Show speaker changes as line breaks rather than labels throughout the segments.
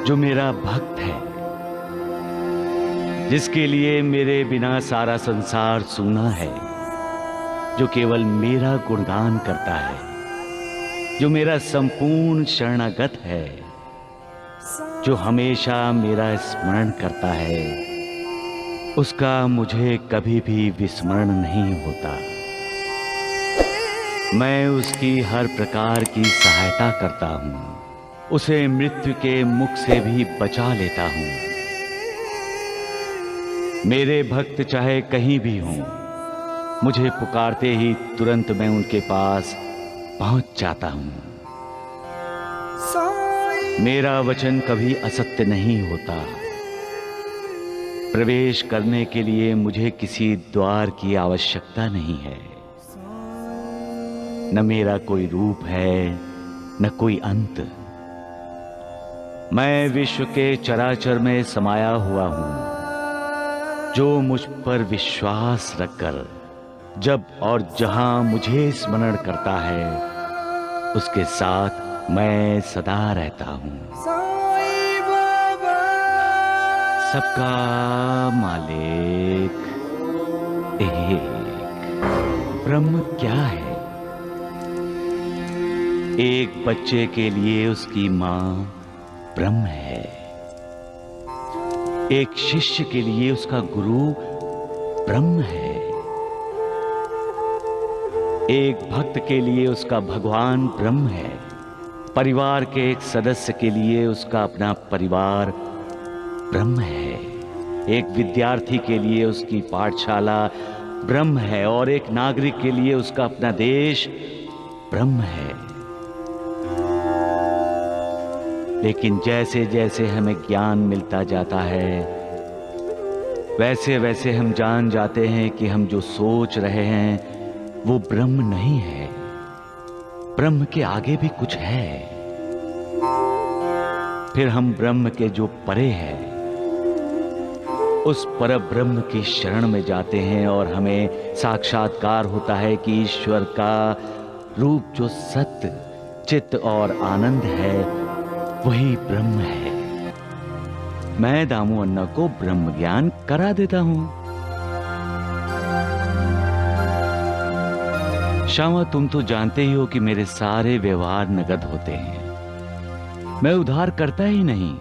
जो मेरा भक्त है, जिसके लिए मेरे बिना सारा संसार सूना है, जो केवल मेरा गुणगान करता है, जो मेरा संपूर्ण शरणागत है, जो हमेशा मेरा स्मरण करता है, उसका मुझे कभी भी विस्मरण नहीं होता। मैं उसकी हर प्रकार की सहायता करता हूँ, उसे मृत्यु के मुख से भी बचा लेता हूँ। मेरे भक्त चाहे कहीं भी हों, मुझे पुकारते ही तुरंत मैं उनके पास पहुंच जाता हूँ। मेरा वचन कभी असत्य नहीं होता। प्रवेश करने के लिए मुझे किसी द्वार की आवश्यकता नहीं है। न मेरा कोई रूप है, न कोई अंत। मैं विश्व के चराचर में समाया हुआ हूं। जो मुझ पर विश्वास रखकर जब और जहां मुझे स्मरण करता है, उसके साथ मैं सदा रहता हूं। सबका मालिक एक। ब्रह्म क्या है? एक बच्चे के लिए उसकी मां ब्रह्म है। एक शिष्य के लिए उसका गुरु ब्रह्म है। एक भक्त के लिए उसका भगवान ब्रह्म है। परिवार के एक सदस्य के लिए उसका अपना परिवार ब्रह्म है। एक विद्यार्थी के लिए उसकी पाठशाला ब्रह्म है और एक नागरिक के लिए उसका अपना देश ब्रह्म है। लेकिन जैसे जैसे हमें ज्ञान मिलता जाता है, वैसे वैसे हम जान जाते हैं कि हम जो सोच रहे हैं वो ब्रह्म नहीं है। ब्रह्म के आगे भी कुछ है। फिर हम ब्रह्म के जो परे है, उस परब्रह्म की शरण में जाते हैं और हमें साक्षात्कार होता है कि ईश्वर का रूप जो सत्य, चित्त और आनंद है, वही ब्रह्म है। मैं दामू अन्ना को ब्रह्म ज्ञान करा देता हूं। श्यामा, तुम तो जानते ही हो कि मेरे सारे व्यवहार नगद होते हैं। मैं उधार करता ही नहीं।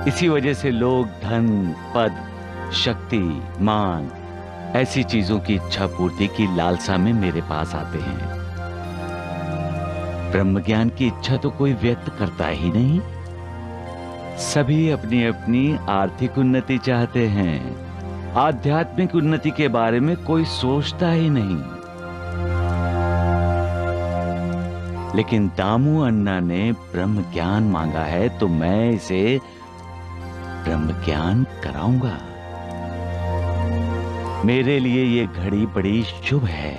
इसी वजह से लोग धन, पद, शक्ति, मान, ऐसी चीजों की इच्छा पूर्ति की लालसा में मेरे पास आते हैं। ब्रह्म ज्ञान की इच्छा तो कोई व्यक्त करता ही नहीं। सभी अपनी अपनी आर्थिक उन्नति चाहते हैं। आध्यात्मिक उन्नति के बारे में कोई सोचता ही नहीं। लेकिन दामू अन्ना ने ब्रह्म ज्ञान मांगा है, तो मैं इसे ब्रह्म ज्ञान कराऊंगा। मेरे लिए ये घड़ी बड़ी शुभ है।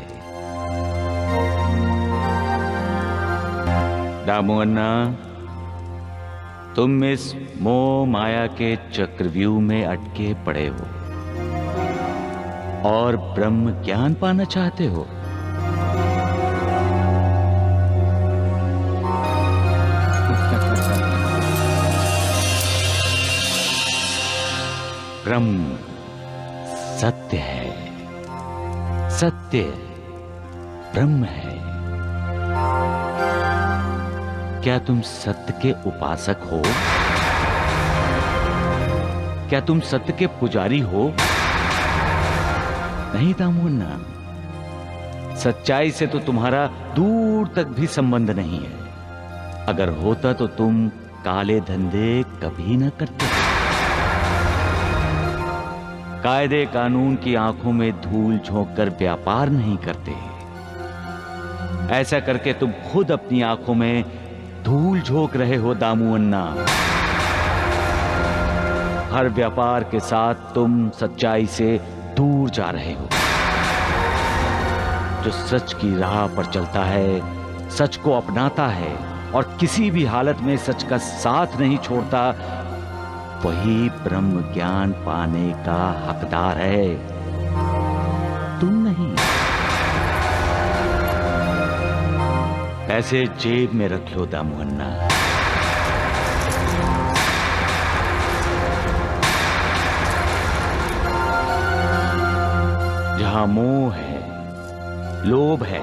दामू अन्ना, तुम इस मोह माया के चक्रव्यूह में अटके पड़े हो और ब्रह्म ज्ञान पाना चाहते हो। ब्रह्म सत्य है। सत्य ब्रह्म है। क्या तुम सत्य के उपासक हो? क्या तुम सत्य के पुजारी हो? नहीं दामू अन्ना, सच्चाई से तो तुम्हारा दूर तक भी संबंध नहीं है। अगर होता तो तुम काले धंधे कभी न करते। कायदे कानून की आंखों में धूल झोंककर व्यापार नहीं करते। ऐसा करके तुम खुद अपनी आंखों में धूल झोंक रहे हो दामू अन्ना। हर व्यापार के साथ तुम सच्चाई से दूर जा रहे हो। जो सच की राह पर चलता है, सच को अपनाता है और किसी भी हालत में सच का साथ नहीं छोड़ता, वही ब्रह्म ज्ञान पाने का हकदार है, तुम नहीं। पैसे जेब में रख लो दामू अन्ना। जहां मोह है, लोभ है,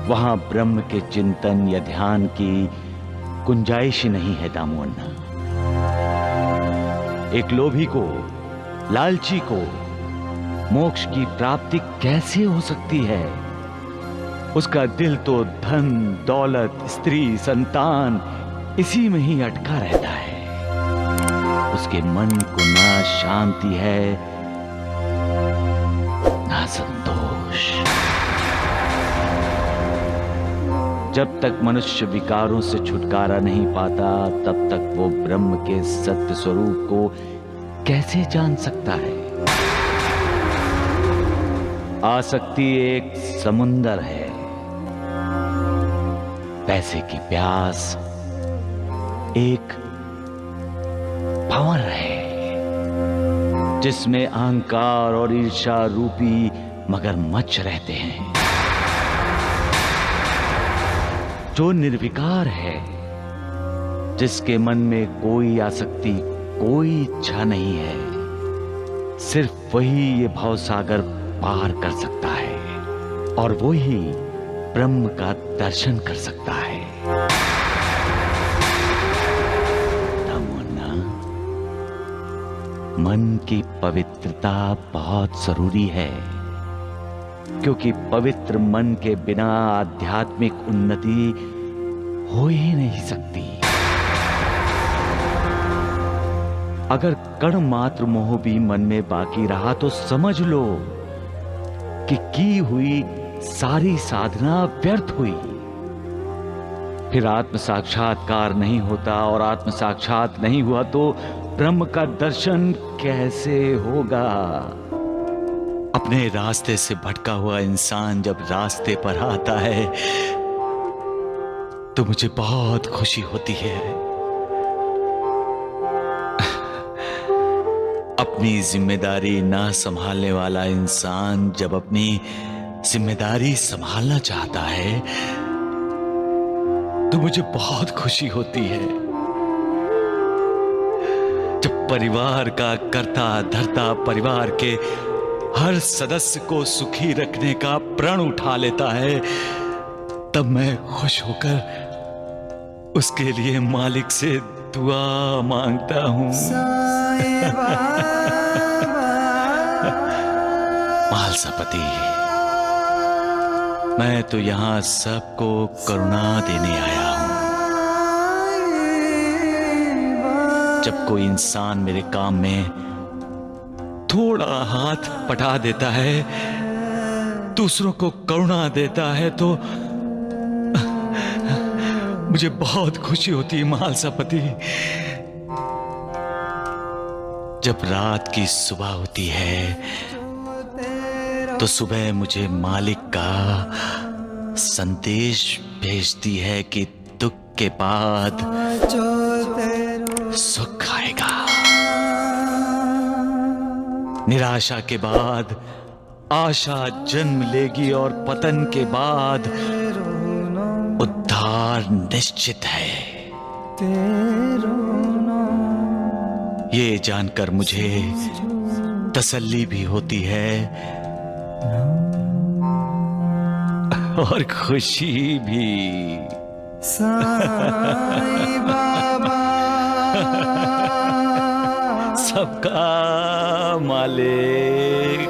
वहां ब्रह्म के चिंतन या ध्यान की गुंजाइश ही नहीं है दामू अन्ना। एक लोभी को, लालची को मोक्ष की प्राप्ति कैसे हो सकती है? उसका दिल तो धन, दौलत, स्त्री, संतान इसी में ही अटका रहता है। उसके मन को ना शांति है, ना संतोष। जब तक मनुष्य विकारों से छुटकारा नहीं पाता, तब तक वो ब्रह्म के सत्य स्वरूप को कैसे जान सकता है? आसक्ति एक समुंदर है, पैसे की प्यास एक भंवर है जिसमें अहंकार और ईर्ष्या रूपी मगरमच्छ रहते हैं। जो निर्विकार है, जिसके मन में कोई आसक्ति, कोई इच्छा नहीं है, सिर्फ वही ये भवसागर पार कर सकता है और वही ब्रह्म का दर्शन कर सकता है। दामोन्ना, मन की पवित्रता बहुत जरूरी है, क्योंकि पवित्र मन के बिना आध्यात्मिक उन्नति हो ही नहीं सकती। अगर कण मात्र मोह भी मन में बाकी रहा तो समझ लो कि की हुई सारी साधना व्यर्थ हुई। फिर आत्म साक्षात्कार नहीं होता, और आत्म साक्षात नहीं हुआ तो ब्रह्म का दर्शन कैसे होगा? अपने रास्ते से भटका हुआ इंसान जब रास्ते पर आता है तो मुझे बहुत खुशी होती है। अपनी जिम्मेदारी ना संभालने वाला इंसान जब अपनी जिम्मेदारी संभालना चाहता है तो मुझे बहुत खुशी होती है। जब परिवार का कर्ता धर्ता परिवार के हर सदस्य को सुखी रखने का प्रण उठा लेता है, तब मैं खुश होकर उसके लिए मालिक से दुआ मांगता हूं। महालसापति, मैं तो यहां सबको करुणा देने आया हूं। जब कोई इंसान मेरे काम में थोड़ा हाथ पटा देता है, दूसरों को करुणा देता है, तो मुझे बहुत खुशी होती है महालसापति। जब रात की सुबह होती है तो सुबह मुझे मालिक का संदेश भेजती है कि दुख के बाद सुख आएगा, निराशा के बाद आशा जन्म लेगी और पतन के बाद उद्धार निश्चित है। ये जानकर मुझे तसल्ली भी होती है और खुशी भी। साईं बाबा सबका मालिक।